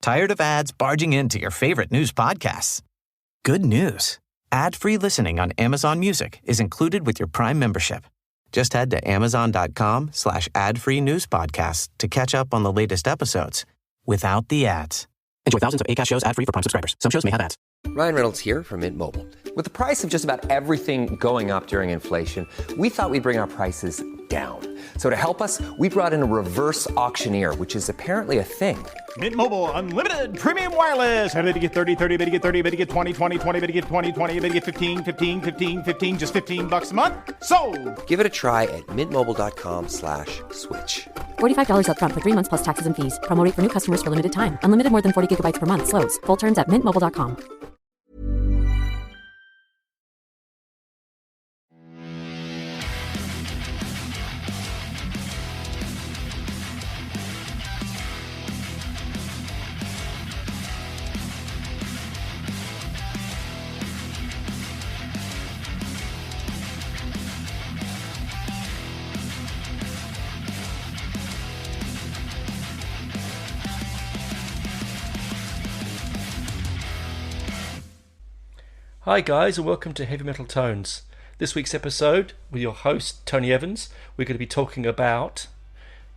Tired of ads barging into your favorite news podcasts? Good news. Ad-free listening on Amazon Music is included with your Prime membership. Just head to amazon.com/ad-free news podcasts to catch up on the latest episodes without the ads. Enjoy thousands of Acast shows ad-free for Prime subscribers. Some shows may have ads. Ryan Reynolds here from Mint Mobile. With the price of just about everything going up during inflation, we thought we'd bring our prices down. So to help us, we brought in a reverse auctioneer, which is apparently a thing. Mint Mobile Unlimited Premium Wireless. How to get 30, 30, bit to get 30, bit to get 20, 20, 20, bit to get 20, 20, bit to get 15, 15, 15, 15, just $15 a month? Sold! Give it a try at mintmobile.com/switch. $45 up front for 3 months plus taxes and fees. Promo rate for new customers for limited time. Unlimited more than 40 gigabytes per month. Slows full terms at mintmobile.com. Hi guys, and welcome to Heavy Metal Tones. This week's episode, with your host Tony Evans, we're going to be talking about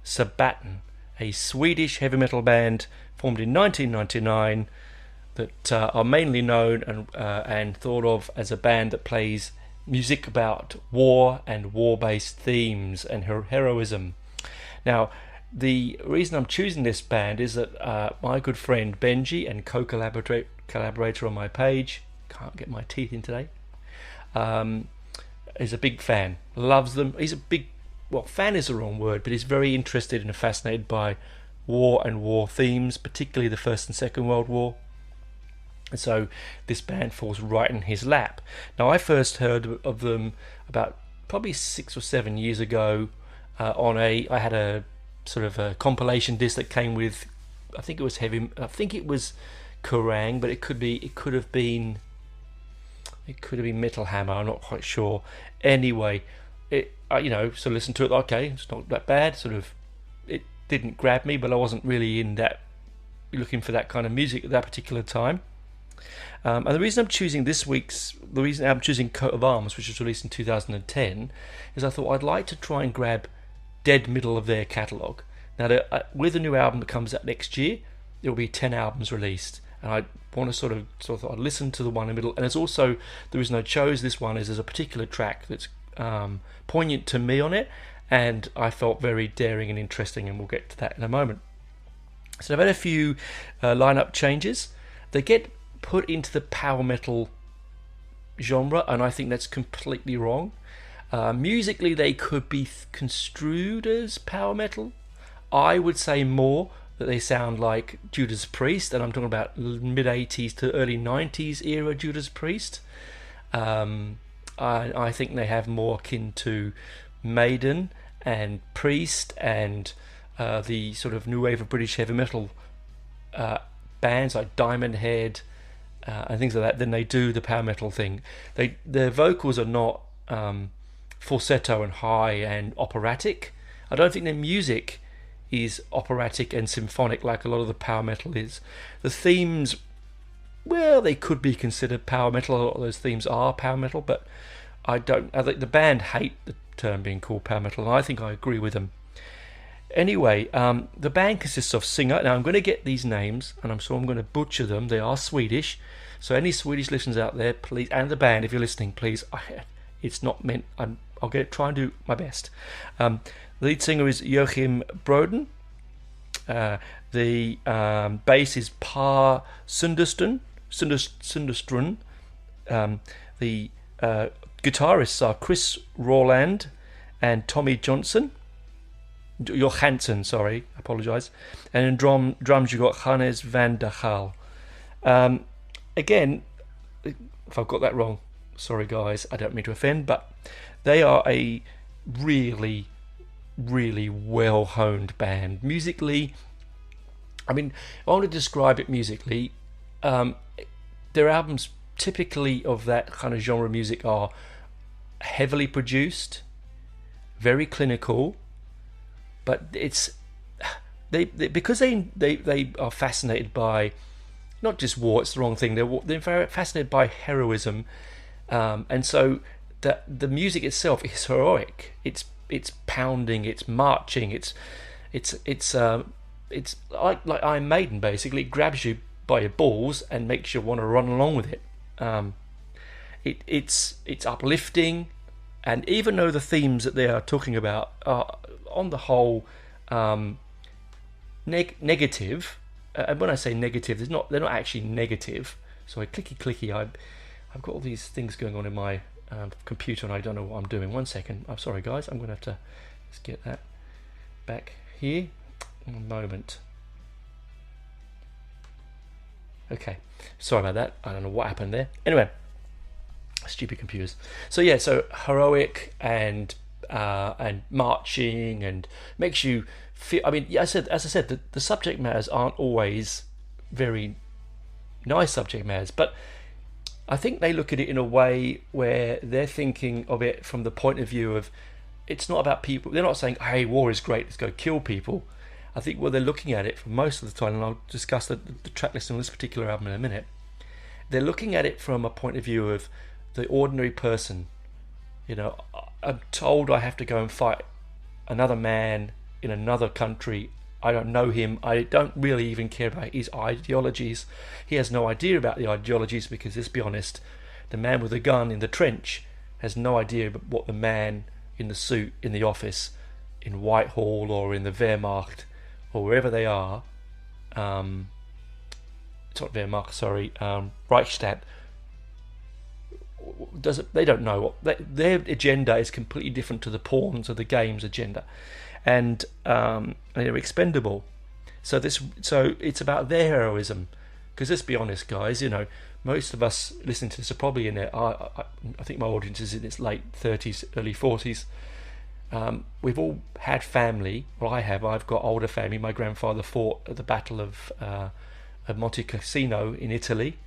Sabaton, a Swedish heavy metal band formed in 1999 that are mainly known and thought of as a band that plays music about war and war-based themes and heroism. Now, the reason I'm choosing this band is that my good friend Benji and co-collaborator on my page, can't get my teeth in today, is a big fan, loves them. He's a big, well, fan is the wrong word, but he's very interested and fascinated by war and war themes, particularly the First and Second World War. And so this band falls right in his lap. Now, I first heard of them about probably 6 or 7 years ago I had a sort of a compilation disc that came with, I think it was Kerrang, but it could have been Metal Hammer, I'm not quite sure. Anyway, so listen to it, okay, it's not that bad, sort of, it didn't grab me, but I wasn't really looking for that kind of music at that particular time. And the reason I'm choosing Coat of Arms, which was released in 2010, is I thought I'd like to try and grab dead middle of their catalogue. Now, with the new album that comes out next year, there will be 10 albums released, and I want to sort of I'd listen to the one in the middle. And it's also, the reason I chose this one is there's a particular track that's poignant to me on it, and I felt very daring and interesting, and we'll get to that in a moment. So I've had a few lineup changes. They get put into the power metal genre, and I think that's completely wrong. Musically, they could be construed as power metal. I would say more that they sound like Judas Priest, and I'm talking about mid-80s to early 90s era Judas Priest. I think they have more akin to Maiden and Priest and the sort of new wave of British heavy metal bands like Diamond Head and things like that than they do the power metal thing. Their vocals are not falsetto and high and operatic. I don't think their music is operatic and symphonic like a lot of the power metal is. The themes, well, they could be considered power metal. A lot of those themes are power metal, but I think the band hate the term being called power metal, and I think I agree with them. Anyway, the band consists of singer. Now I'm going to get these names, and I'm going to butcher them. They are Swedish, so any Swedish listeners out there, please, and the band, if you're listening, please. It's not meant. I'll try and do my best. Lead singer is Joachim Broden. The bass is Per Sunderström. The guitarists are Chris Rowland and Tommy Johansson, sorry, I apologise. And in drums you've got Hannes van der Gaal. Again, if I've got that wrong, sorry guys, I don't mean to offend, but they are a really, really well-honed band. Musically, I mean, I want to describe it musically. Their albums typically of that kind of genre music are heavily produced, very clinical, but it's because they are fascinated by not just war. It's the wrong thing. They're very fascinated by heroism, and so the music itself is heroic. It's pounding. It's marching. It's like Iron Maiden. Basically, it grabs you by your balls and makes you want to run along with it. It's uplifting, and even though the themes that they are talking about are on the whole negative, and when I say negative, they're not actually negative. So clicky. I've got all these things going on in my computer, and I don't know what I'm doing. 1 second. I'm sorry, guys. I'm going to have to just get that back here. One moment. Okay, sorry about that. I don't know what happened there. Anyway, stupid computers. So yeah, so heroic and marching, and makes you feel. I mean, as I said, the subject matters aren't always very nice subject matters, but I think they look at it in a way where they're thinking of it from the point of view of it's not about people. They're not saying, "Hey, war is great. Let's go kill people." I think what they're looking at it for most of the time, and I'll discuss the track list on this particular album in a minute, they're looking at it from a point of view of the ordinary person. You know, I'm told I have to go and fight another man in another country. I don't know him. I don't really even care about his ideologies. He has no idea about the ideologies because, let's be honest, the man with the gun in the trench has no idea what the man in the suit in the office in Whitehall or in the Wehrmacht or wherever they are, it's not Wehrmacht, sorry, Reichstag, they don't know their agenda is completely different to the pawns of the game's agenda, and they're expendable. So it's about their heroism, because let's be honest, guys, you know, most of us listening to this are probably in their I think my audience is in its late 30s, early 40s. We've all had family. Well, I've got older family. My grandfather fought at the Battle of Monte Cassino in Italy,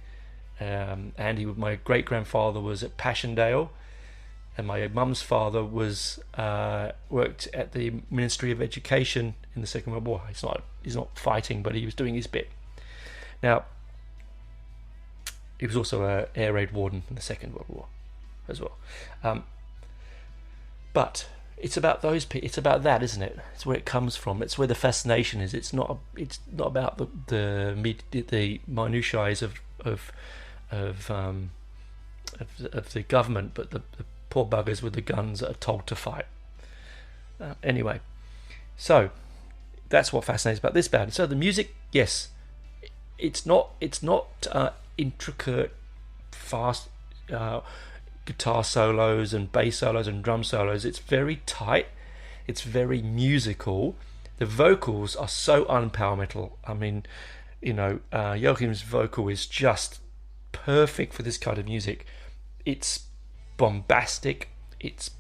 and my great grandfather was at Passchendaele, and my mum's father was worked at the Ministry of Education in the Second World War. He's not fighting, but he was doing his bit. Now, he was also an air raid warden in the Second World War as well. But it's about those people. It's about that, isn't it? It's where it comes from. It's where the fascination is. It's not about the minutiae of the government, but the poor buggers with the guns that are told to fight. Anyway, so that's what fascinates about this band. So the music, yes, it's not intricate, fast guitar solos and bass solos and drum solos. It's very tight. It's very musical. The vocals are so unpower metal. I mean, you know, Joachim's vocal is just perfect for this kind of music. It's bombastic. It's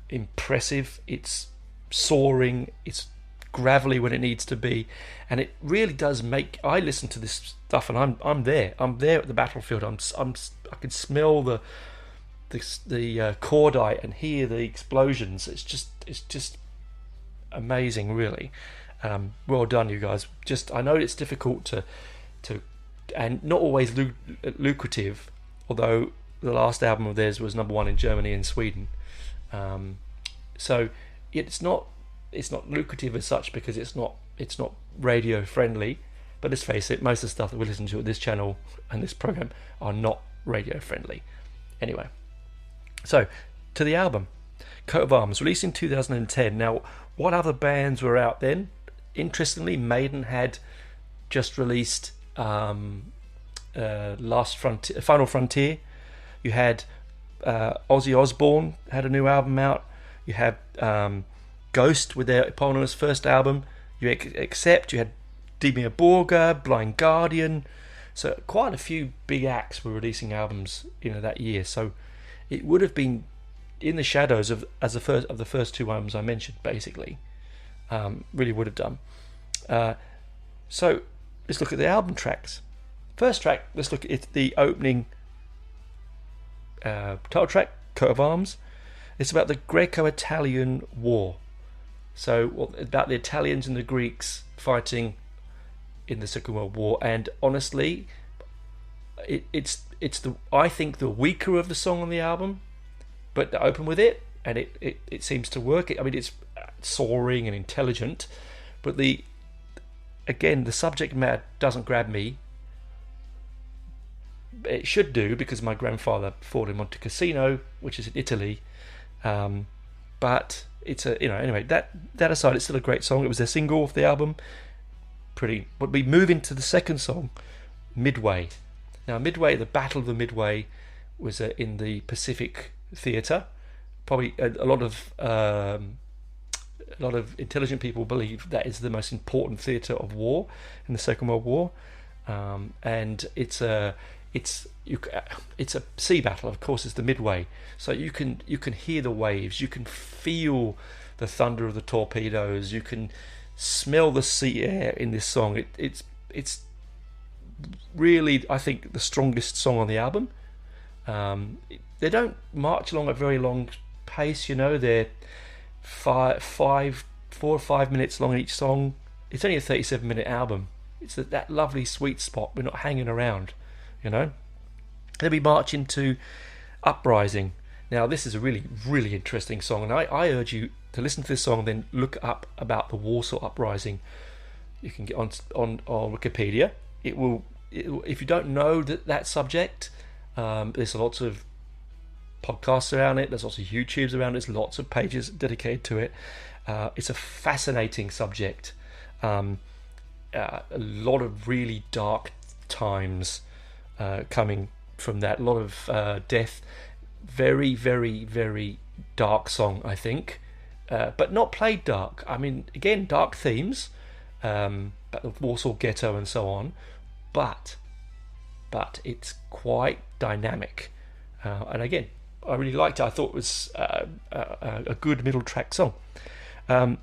impressive. It's soaring. It's gravelly when it needs to be, and it really does make. I listen to this stuff, and I'm there at the battlefield. I can smell the cordite and hear the explosions. It's just amazing, really. Well done, you guys. I know it's difficult to and not always lucrative, although the last album of theirs was #1 in Germany and Sweden. So it's not lucrative as such because it's not radio friendly. But let's face it, most of the stuff that we listen to at this channel and this program are not radio friendly. Anyway, so to the album, Coat of Arms, released in 2010. Now, what other bands were out then? Interestingly, Maiden had just released Final Frontier. You had Ozzy Osbourne had a new album out. You had Ghost with their eponymous first album. You Accept. You had Dimmu Borgir, Blind Guardian. So quite a few big acts were releasing albums, that year. So it would have been in the shadows of the first two albums I mentioned, basically. Really would have done. So let's look at the album tracks. First track, let's look at the opening title track, Coat of Arms. It's about the Greco-Italian War. So about the Italians and the Greeks fighting in the Second World War, and honestly, it's I think the weaker of the song on the album, but I open with it, and it seems to work. I mean, it's soaring and intelligent, but the subject matter doesn't grab me. It should do, because my grandfather fought in Monte Cassino, which is in Italy, but it's anyway, that aside, it's still a great song. It was their single off the album. But we move into the second song, Midway. Now, Midway, the Battle of the Midway, was in the Pacific Theatre. Probably a lot of intelligent people believe that is the most important theatre of war in the Second World War, and it's a sea battle. Of course, it's the Midway, so you can hear the waves, you can feel the thunder of the torpedoes, you can smell the sea air in this song. It's really, I think, the strongest song on the album. They don't march along a very long pace, they're 4 or 5 minutes long each song. It's only a 37-minute album. It's that lovely sweet spot. We're not hanging around, Then we march into Uprising. Now, this is a really, really interesting song, and I urge you to listen to this song and then look up about the Warsaw Uprising. You can get on Wikipedia. It will, if you don't know that subject, there's lots of podcasts around it, there's lots of YouTubes around it, there's lots of pages dedicated to it. It's a fascinating subject. A lot of really dark times coming from that. A lot of death. Very, very, very dark song, I think, but not played dark. I mean, again, dark themes, about the Warsaw Ghetto and so on, but it's quite dynamic, and again, I really liked it. I thought it was a good middle track song. Then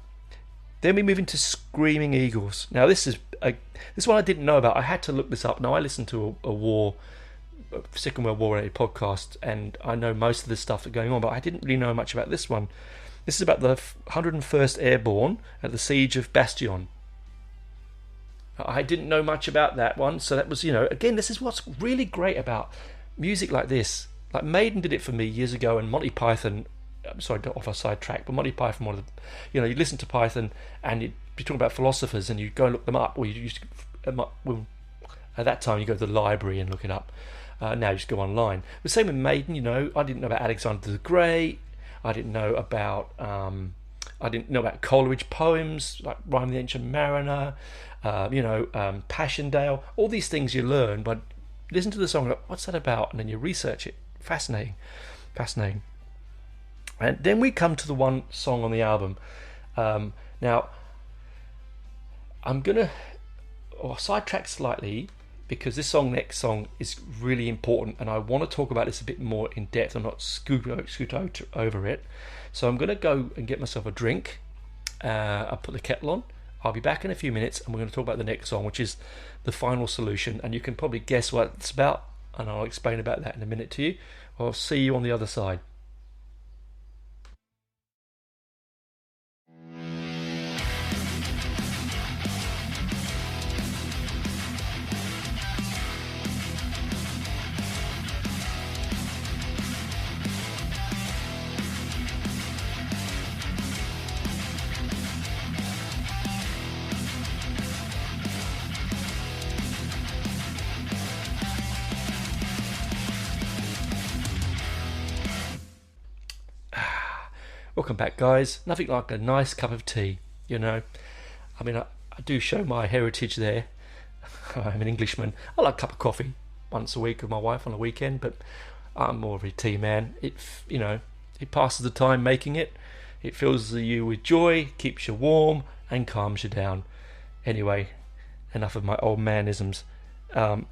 we move into Screaming Eagles. Now, this one I didn't know about. I had to look this up. Now, I listened to a Second World War related podcast, and I know most of the stuff that's going on, but I didn't really know much about this one. This is about the 101st Airborne at the Siege of Bastion. I didn't know much about that one, so that was, again, this is what's really great about music like this. Like Maiden did it for me years ago, and Monty Python, I'm sorry, off a sidetrack, but Monty Python, one of the, you listen to Python and you're talking about philosophers and you go and look them up, or you used to, at that time you go to the library and look it up. Now you just go online. The same with Maiden, I didn't know about Alexander the Great. I didn't know about Coleridge poems like Rime of the Ancient Mariner, Passchendaele. All these things you learn, but listen to the song, like, what's that about? And then you research it. Fascinating. And then we come to the one song on the album. Now, I'm gonna sidetrack slightly, because this next song is really important, and I want to talk about this a bit more in depth. I'm not scoot over it, so I'm going to go and get myself a drink. I'll put the kettle on. I'll be back in a few minutes, and we're going to talk about the next song, which is The Final Solution, and you can probably guess what it's about, and I'll explain about that in a minute to you. I'll see you on the other side. Welcome back, guys. Nothing like a nice cup of tea, I mean, I do show my heritage there. I'm an Englishman. I like a cup of coffee once a week with my wife on a weekend, but I'm more of a tea man. It passes the time making it. It fills you with joy, keeps you warm, and calms you down. Anyway, enough of my old manisms. And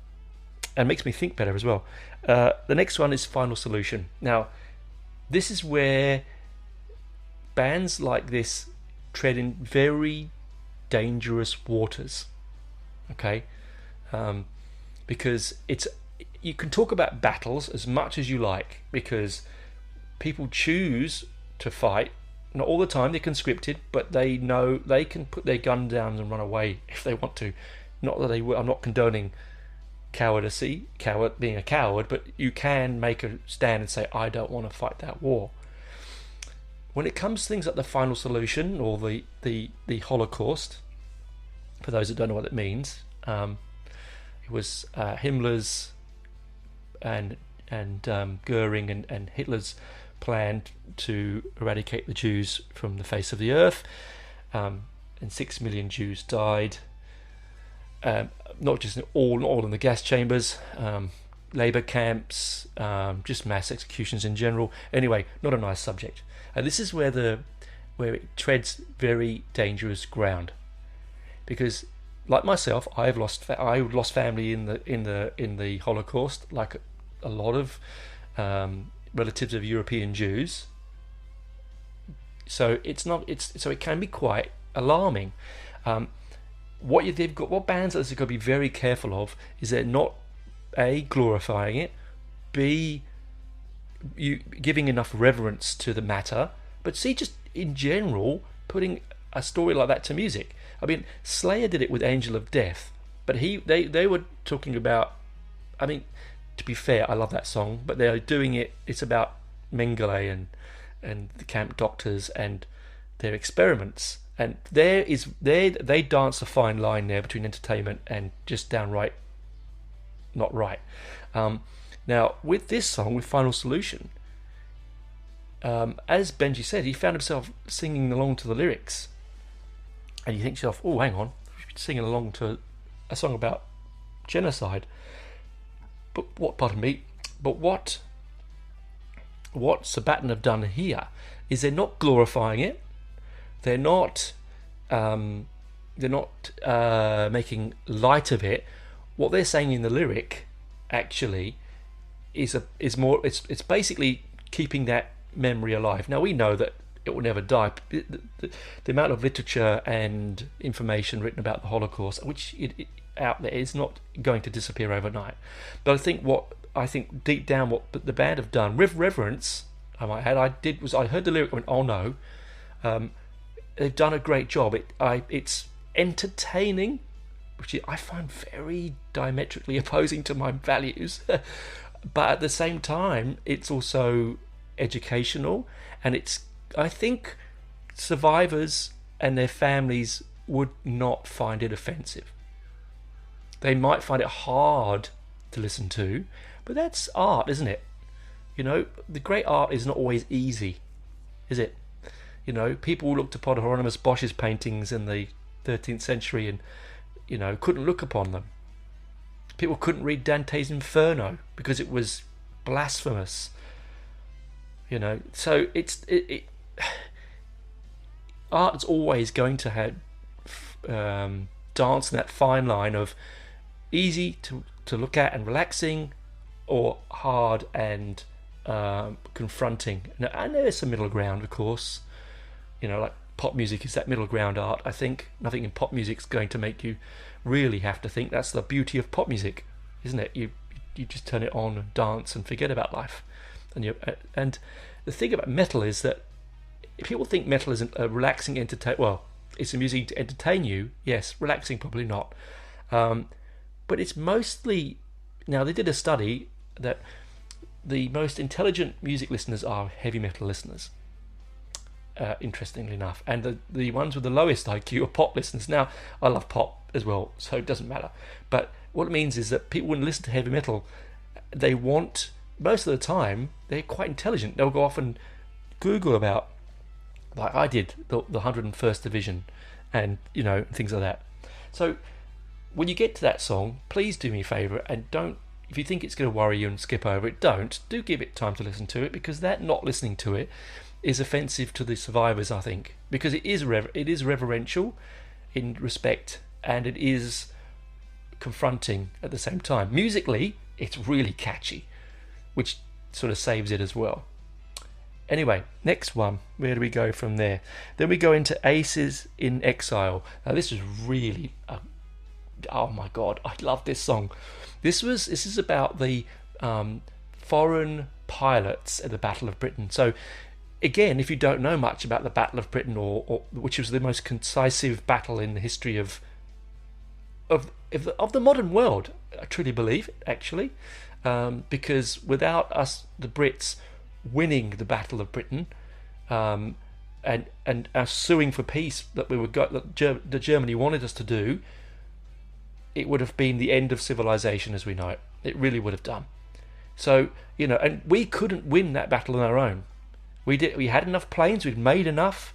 makes me think better as well. The next one is Final Solution. Now, this is where bands like this tread in very dangerous waters, okay? Because you can talk about battles as much as you like, because people choose to fight Not all the time, they're conscripted, but they know they can put their gun down and run away if they want to. Not that they will. I'm not condoning being a coward, but you can make a stand and say, I don't want to fight that war. When it comes to things like the final solution or the Holocaust, for those that don't know what it means, it was Himmler's and Goering and Hitler's plan to eradicate the Jews from the face of the earth, and 6 million Jews died. Not just all in the gas chambers, labour camps, just mass executions in general. Anyway, not a nice subject. And this is where it treads very dangerous ground, because, like myself, I lost family in the Holocaust, like a lot of relatives of European Jews. So it can be quite alarming. What bands they've got to be very careful of is they're not A, glorifying it, B, you giving enough reverence to the matter, but C, just in general putting a story like that to music. I mean, Slayer did it with Angel of Death, but they were talking about, I mean, to be fair, I love that song, but they're doing it's about Mengele and the camp doctors and their experiments. And they dance a fine line there between entertainment and just downright not right. Now, with this song, with Final Solution, as Benji said, he found himself singing along to the lyrics. And you think to yourself, oh, hang on, singing along to a song about genocide. But what Sabaton have done here is they're not glorifying it. They're not making light of it. What they're saying in the lyric actually is basically keeping that memory alive. Now, we know that it will never die. The amount of literature and information written about the Holocaust, which out there, is not going to disappear overnight. But I think deep down what the band have done with reverence, I might add, I heard the lyric and went, oh no. They've done a great job. It's entertaining, which I find very diametrically opposing to my values. But at the same time, it's also educational, and I think survivors and their families would not find it offensive. They might find it hard to listen to, but that's art, isn't it? You know, the great art is not always easy, is it? You know, people looked upon Hieronymus Bosch's paintings in the 13th century and, you know, couldn't look upon them. People couldn't read Dante's Inferno because it was blasphemous. You know, so art's always going to have dance in that fine line of easy to look at and relaxing, or hard and confronting. And there's some middle ground, of course. You know, like pop music is that middle ground art. I think nothing in pop music's going to make you really have to think. That's the beauty of pop music, isn't it? You just turn it on and dance and forget about life. And the thing about metal is that people think metal is a relaxing well, it's a music to entertain you. Yes, relaxing probably not. But it's mostly, now they did a study that the most intelligent music listeners are heavy metal listeners. Interestingly enough, and the ones with the lowest IQ are pop listeners. Now, I love pop as well, so it doesn't matter. But what it means is that people, when they listen to heavy metal, they want, most of the time, they're quite intelligent. They'll go off and Google about, like I did, the 101st Division, and you know, things like that. So when you get to that song, please do me a favour and don't. If you think it's going to worry you and skip over it, don't. Do give it time to listen to it, because that not listening to it is offensive to the survivors, I think, because it is reverential in respect, and it is confronting at the same time. Musically, it's really catchy, which sort of saves it as well. Anyway, next one. Where do we go from there? Then we go into Aces in Exile. Now this is really, oh my God, I love this song. This is about the foreign pilots at the Battle of Britain. So again, if you don't know much about the Battle of Britain, or which was the most concisive battle in the history of the modern world, I truly believe, actually, because without us, the Brits, winning the Battle of Britain, and us suing for peace that that Germany wanted us to do, it would have been the end of civilization as we know it. It really would have done. So, and we couldn't win that battle on our own. We had enough planes, we'd made enough,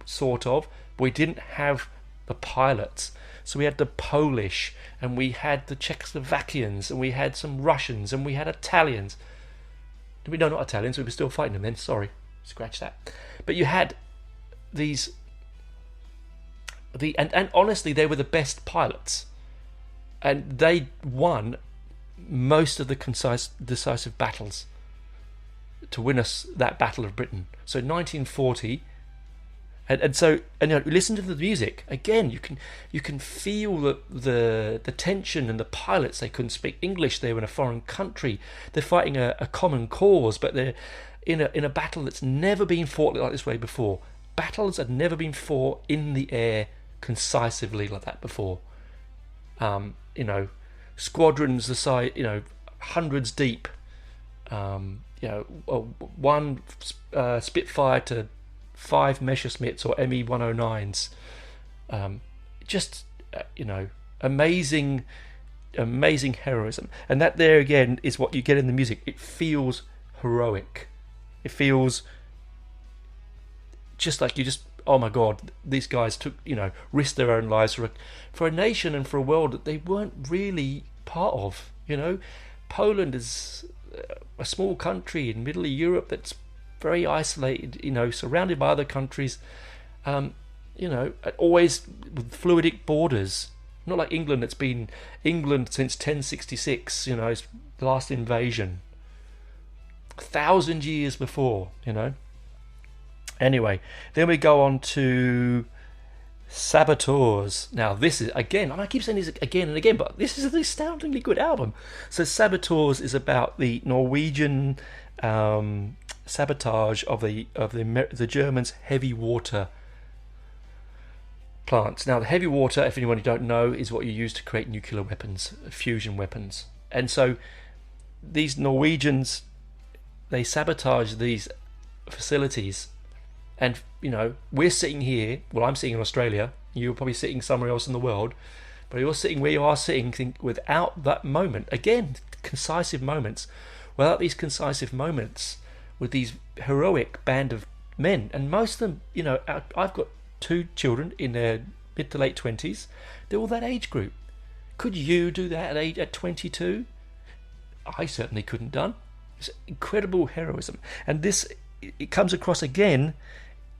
sort of, but we didn't have the pilots. So we had the Polish, and we had the Czechoslovakians, and we had some Russians, and we had Italians. No, not Italians, we were still fighting them then, sorry, scratch that. But you had these, and honestly, they were the best pilots. And they won most of the decisive battles to win us that Battle of Britain. So 1940, and listen to the music again. You can feel the tension, and the pilots, they couldn't speak English. They were in a foreign country. They're fighting a common cause, but they're in a battle that's never been fought like this way before. Battles had never been fought in the air concisively like that before. Squadrons the size, hundreds deep. One Spitfire to 5 Messerschmitts or ME 109s. Amazing heroism. And that there again is what you get in the music. It feels heroic. It feels just like oh my God, these guys risked their own lives for a nation and for a world that they weren't really part of. Poland is a small country in middle of Europe that's very isolated, surrounded by other countries, always with fluidic borders. Not like England. It's been England since 1066, its last invasion. 1,000 years before, Anyway, then we go on to Saboteurs. Now, this is, again, and I keep saying this again and again, but this is an astoundingly good album. So Saboteurs is about the Norwegian sabotage of the Germans' heavy water plants. Now, the heavy water, if anyone who don't know, is what you use to create nuclear weapons, fusion weapons. And so these Norwegians, they sabotage these facilities. And, we're sitting here, well, I'm sitting in Australia, you're probably sitting somewhere else in the world, but you're sitting where you are sitting, without that moment, again, concisive moments, without these concisive moments, with these heroic band of men, and most of them, I've got 2 children in their mid to late 20s, they're all that age group. Could you do that at 22? I certainly couldn't done. It's incredible heroism. And this, it comes across again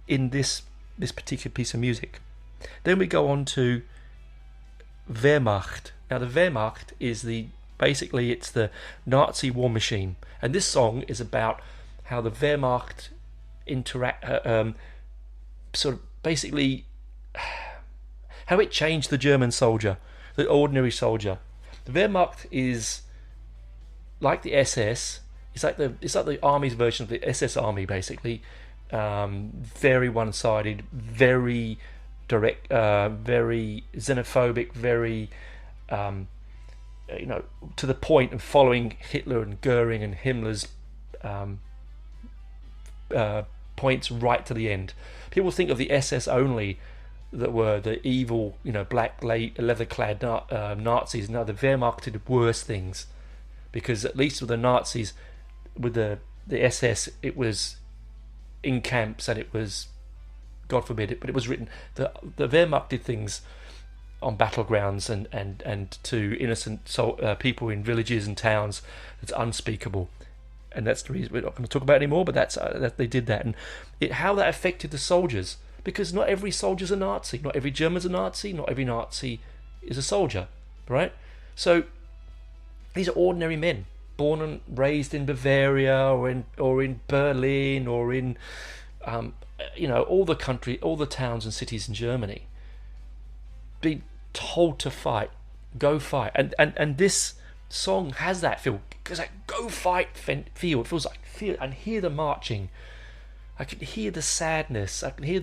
in this particular piece of music. Then we go on to Wehrmacht. Now the Wehrmacht is basically it's the Nazi war machine, and this song is about how the Wehrmacht sort of basically how it changed the German soldier, the ordinary soldier. The Wehrmacht is like the SS. It's like the army's version of the SS Army, basically. Very one-sided, very direct, very xenophobic, very, to the point of following Hitler and Goering and Himmler's points right to the end. People think of the SS only, that were the evil, black leather-clad Nazis. No, the Wehrmacht did worse things, because at least with the Nazis, with the SS, it was in camps, and it was, God forbid it, but it was written. The Wehrmacht did things on battlegrounds and to innocent people in villages and towns that's unspeakable, and that's the reason we're not going to talk about it anymore. But that's that they did that, and how that affected the soldiers, because not every soldier's a Nazi, not every German's a Nazi, not every Nazi is a soldier, right? So these are ordinary men, born and raised in Bavaria or in Berlin or in all the country, all the towns and cities in Germany, being told to fight, go fight, and this song has that feel, because that go fight feel. It feels like and hear the marching I can hear the sadness. I can hear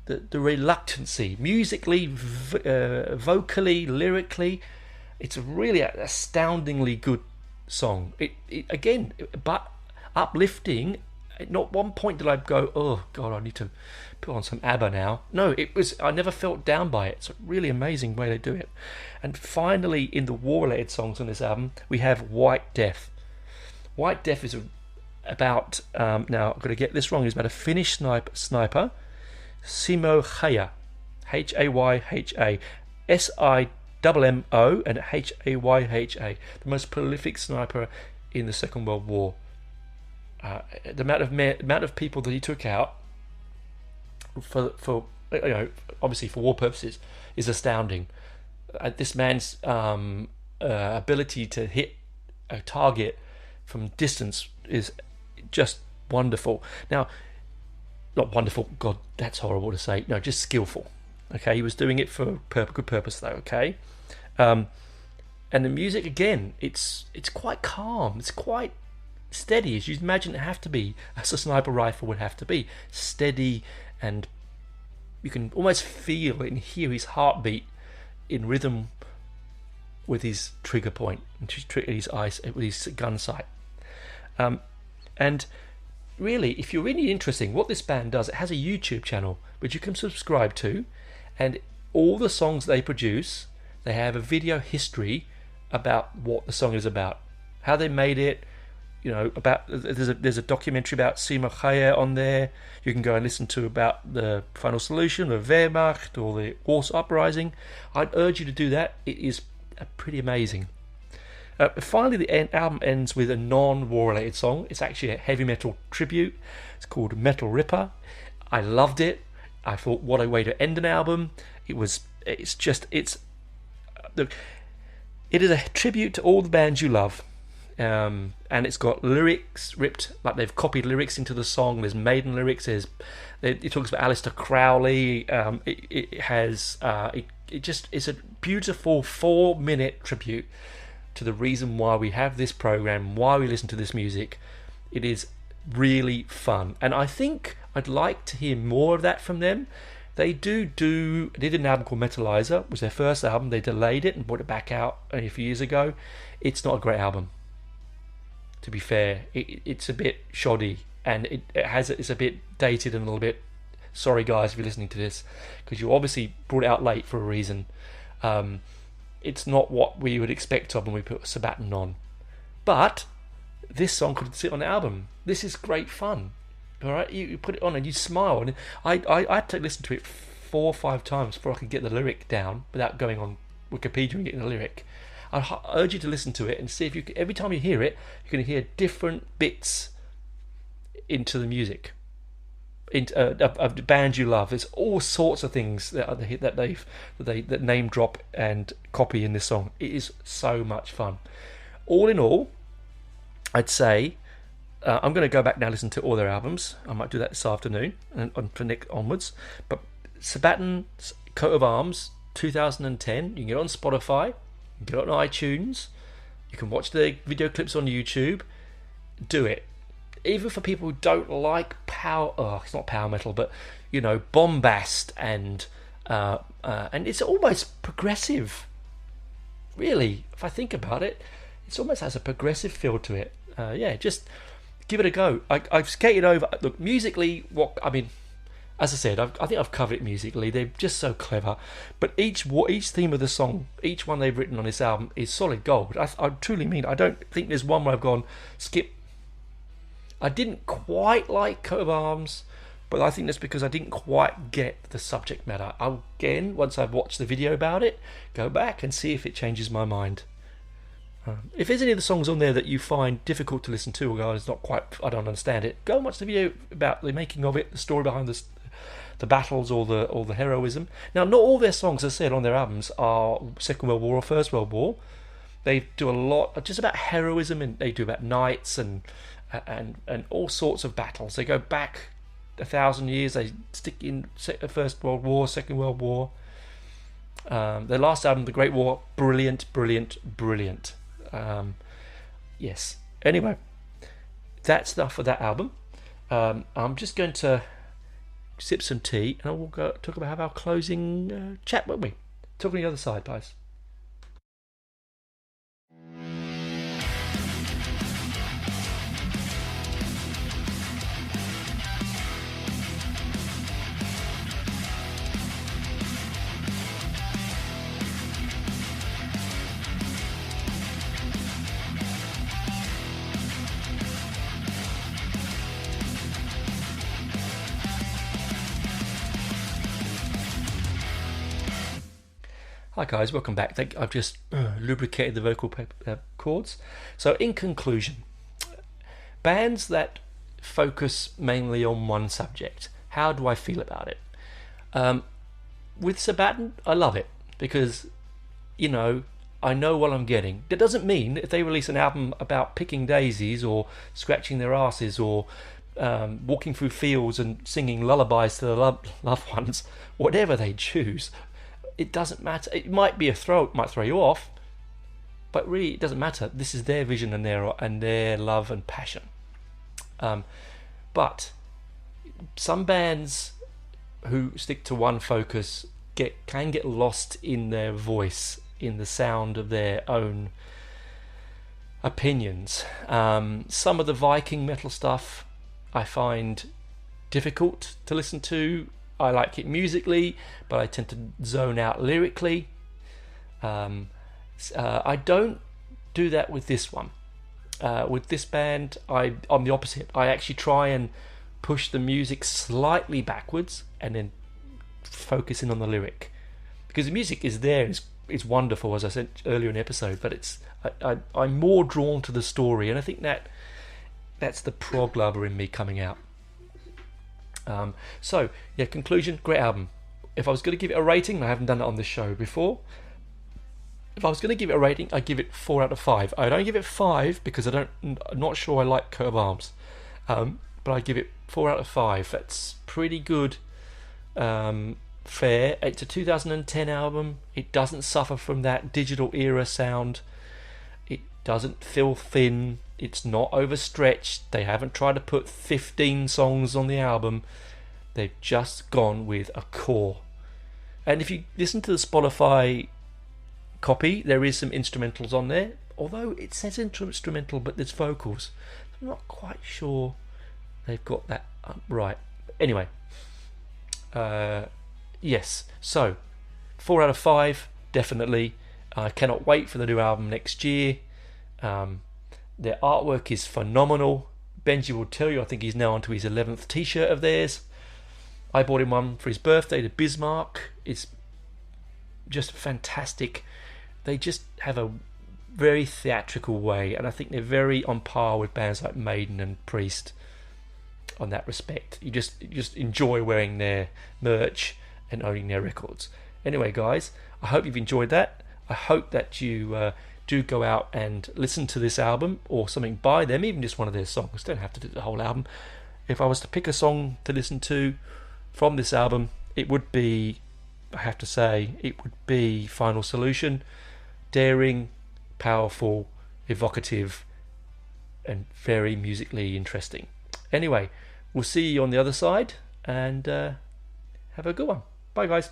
the reluctancy, musically, vocally, lyrically. It's a really astoundingly good song. It again, but uplifting. Not one point did I go, oh God, I need to put on some ABBA now. No, I never felt down by it. It's a really amazing way to do it. And finally, in the war-related songs on this album, we have White Death. White Death is about, now I'm going to get this wrong, it's about a Finnish sniper, Simo Hayha, Hayha, Simmo and Hayha, the most prolific sniper in the Second World War. The amount of people that he took out for obviously for war purposes is astounding. This man's ability to hit a target from distance is just wonderful. Now, not wonderful, God, that's horrible to say. No, just skillful. Okay, he was doing it for good purpose though. Okay, and the music again, it's quite calm. It's quite steady, as you'd imagine it have to be, as a sniper rifle would have to be. Steady, and you can almost feel and hear his heartbeat in rhythm with his trigger point and with his gun sight. And really, if you're really interested, what this band does, it has a YouTube channel which you can subscribe to, and all the songs they produce, they have a video history about what the song is about, how they made it. You know, about there's a documentary about Simo Hayha on there. You can go and listen to about the Final Solution, the Wehrmacht, or the Warsaw Uprising. I'd urge you to do that. It is pretty amazing. Finally, the album ends with a non-war related song. It's actually a heavy metal tribute. It's called Metal Ripper. I loved it. I thought, what a way to end an album. It is a tribute to all the bands you love. And it's got lyrics ripped, like they've copied lyrics into the song. There's Maiden lyrics. It talks about Aleister Crowley. It's a beautiful 4-minute tribute to the reason why we have this program, why we listen to this music. It is really fun, and I think I'd like to hear more of that from them. They did an album called Metalizer. It was their first album. They delayed it and brought it back out only a few years ago. It's not a great album, to be fair. It's a bit shoddy, and it's a bit dated and a little bit. Sorry guys if you're listening to this, because you obviously brought it out late for a reason. It's not what we would expect of when we put Sabaton on, but this song could sit on the album. This is great fun. All right, you put it on and you smile, and I had to listen to it 4 or 5 times before I could get the lyric down without going on Wikipedia and getting the lyric. I urge you to listen to it and see if you can, every time you hear it, you can hear different bits into the music, of the band you love. There's all sorts of things that name drop and copy in this song. It is so much fun. All in all, I'd say I'm going to go back now and listen to all their albums. I might do that this afternoon and from Nick onwards. But Sabaton's Coat of Arms 2010, you can get it on Spotify, you can get it on iTunes, you can watch the video clips on YouTube. Do it. Even for people who don't like it's not power metal, but bombast and it's almost progressive. Really, if I think about it, it almost has a progressive feel to it. Just give it a go. I've skated over. Look, musically, as I said, I think I've covered it musically. They're just so clever. But each theme of the song, each one they've written on this album is solid gold. I truly mean. I don't think there's one where I've gone skip. I didn't quite like Coat of Arms, but I think that's because I didn't quite get the subject matter. I'll, again, once I've watched the video about it, go back and see if it changes my mind. If there's any of the songs on there that you find difficult to listen to, or I don't understand it, go and watch the video about the making of it, the story behind the battles or the heroism. Now, not all their songs, as I said, on their albums are Second World War or First World War. They do a lot just about heroism, and they do about knights and all sorts of battles. They go back 1,000 years. They stick in First World War, Second World War. Their last album, The Great War, brilliant. Yes. Anyway, that's enough for that album. I'm just going to sip some tea, and we'll go talk about our closing chat, won't we? Talk on the other side, guys. Hi guys, welcome back. I've just lubricated the vocal cords. So in conclusion, bands that focus mainly on one subject, how do I feel about it? With Sabaton, I love it because, I know what I'm getting. That doesn't mean if they release an album about picking daisies or scratching their asses or walking through fields and singing lullabies to their loved ones, whatever they choose, it doesn't matter. It might be it might throw you off, but really it doesn't matter. This is their vision and their love and passion. But some bands who stick to one focus can get lost in their voice, in the sound of their own opinions. Some of the Viking metal stuff I find difficult to listen to. I like it musically, but I tend to zone out lyrically. I don't do that with this one. With this band, I'm the opposite. I actually try and push the music slightly backwards and then focus in on the lyric. Because the music is there, it's wonderful, as I said earlier in the episode, but I'm more drawn to the story, and I think that's the prog lover in me coming out. Conclusion, great album. If I was going to give it a rating, and I haven't done it on this show before, if I was going to give it a rating, I'd give it 4 out of 5. I'd only give it 5 because I'm not sure I like Coat of Arms, but I'd give it 4 out of 5. That's pretty good fare. It's a 2010 album. It doesn't suffer from that digital era sound. It doesn't feel thin. It's not overstretched. They haven't tried to put 15 songs on the album. They've just gone with a core. And if you listen to the Spotify copy, there is some instrumentals on there. Although it says instrumental, but there's vocals. I'm not quite sure they've got that right. Anyway, yes. So 4 out of 5, definitely. I cannot wait for the new album next year. Their artwork is phenomenal. Benji will tell you, I think he's now onto his 11th t-shirt of theirs. I bought him one for his birthday, the Bismarck. It's just fantastic. They just have a very theatrical way, and I think they're very on par with bands like Maiden and Priest on that respect. You just enjoy wearing their merch and owning their records. Anyway, guys, I hope you've enjoyed that. I hope that you do go out and listen to this album or something by them, even just one of their songs. Don't have to do the whole album. If I was to pick a song to listen to from this album, it would be, I have to say, it would be Final Solution. Daring, powerful, evocative, and very musically interesting. Anyway, we'll see you on the other side, and have a good one. Bye, guys.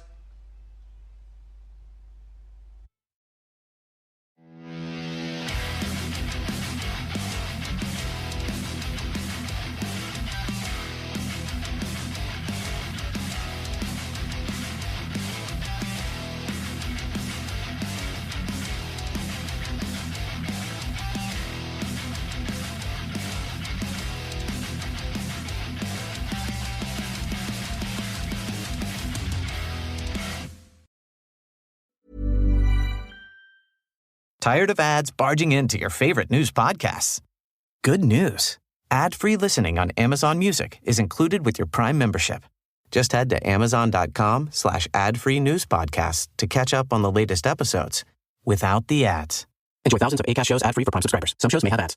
Tired of ads barging into your favorite news podcasts? Good news. Ad-free listening on Amazon Music is included with your Prime membership. Just head to amazon.com/ad-free news podcasts to catch up on the latest episodes without the ads. Enjoy thousands of Acast shows ad-free for Prime subscribers. Some shows may have ads.